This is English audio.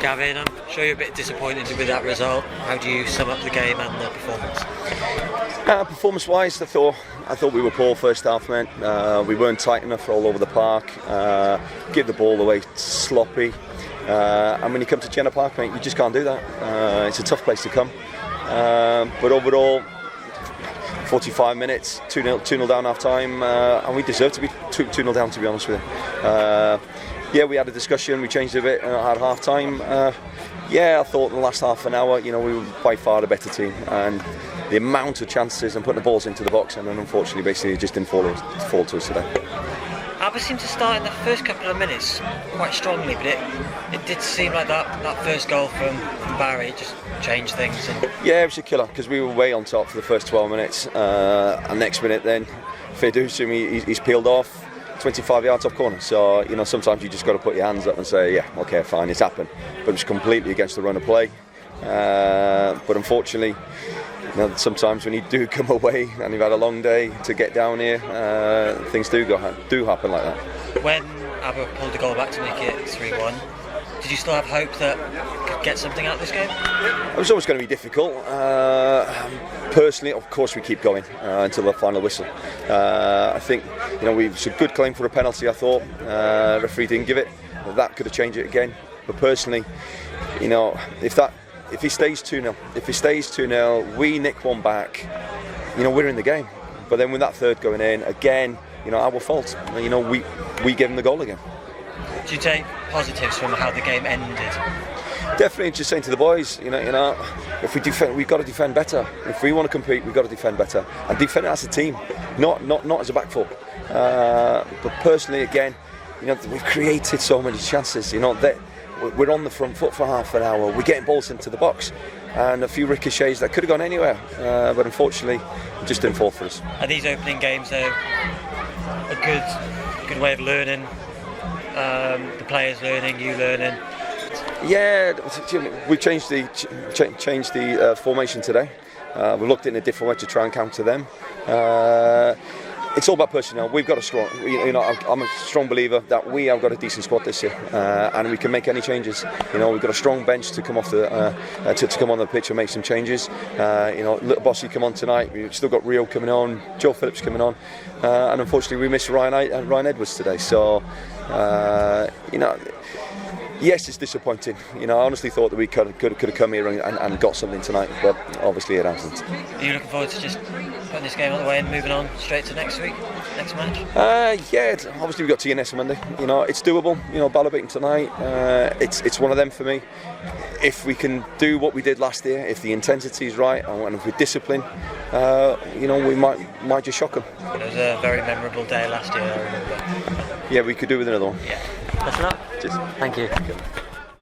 Gavin, I'm sure you're a bit disappointed with that result. How do you sum up the game and the performance? Performance-wise, I thought we were poor first half, mate. We weren't tight enough all over the park. Give the ball away sloppy. And when you come to Jenner Park, mate, you just can't do that. It's a tough place to come. But overall, 45 minutes, 2-0 down half time, and we deserve to be 2-0 down, to be honest with you. Yeah, we had a discussion, we changed a bit at half time. I thought in the last half an hour, we were by far the better team, and the amount of chances and putting the balls into the box, and then unfortunately basically it just didn't fall to us today. Aber seemed to start in the first couple of minutes quite strongly, but it did seem like that first goal from Barry just changed things. Yeah, it was a killer because we were way on top for the first 12 minutes, and next minute then Ferdusum, he's peeled off 25 yards off corner. So sometimes you just got to put your hands up and say, yeah, okay, fine, it's happened. But it was completely against the run of play. But unfortunately, sometimes when you do come away and you've had a long day to get down here, things do happen like that. When Aber pulled the goal back to make it 3-1, did you still have hope that you could get something out of this game? It was always going to be difficult. Personally, of course, we keep going until the final whistle. I think it's a good claim for a penalty. I thought referee didn't give it. That could have changed it again. But personally, if he stays 2-0, we nick one back, we're in the game. But then with that third going in, again, our fault. We give him the goal again. Do you take positives from how the game ended? Definitely, just saying to the boys, if we defend, we've got to defend better. If we want to compete, we've got to defend better and defend as a team, not as a back four. But personally, again, we've created so many chances. We're on the front foot for half an hour. We're getting balls into the box, and a few ricochets that could have gone anywhere. But unfortunately, it just didn't fall for us. Are these opening games a good way of learning? The players learning, you learning. Yeah, we changed the formation today. We looked in a different way to try and counter them. It's all about personnel. We've got a strong. I'm a strong believer that we have got a decent squad this year, and we can make any changes. We've got a strong bench to come off to come on the pitch and make some changes. Little Bossy come on tonight. We've still got Rio coming on, Joe Phillips coming on, and unfortunately we missed Ryan Edwards today. So. Yes, it's disappointing. I honestly thought that we could have come here and got something tonight, but obviously it hasn't. Are you looking forward to just putting this game out of the way and moving on straight to next match? Yeah, obviously we've got TNS on Monday. It's doable. Bala beating tonight. It's one of them for me. If we can do what we did last year, if the intensity is right and if we're disciplined, we might just shock them. It was a very memorable day last year, I remember. Yeah, we could do with another one. Yeah. That's enough. Cheers. Thank you.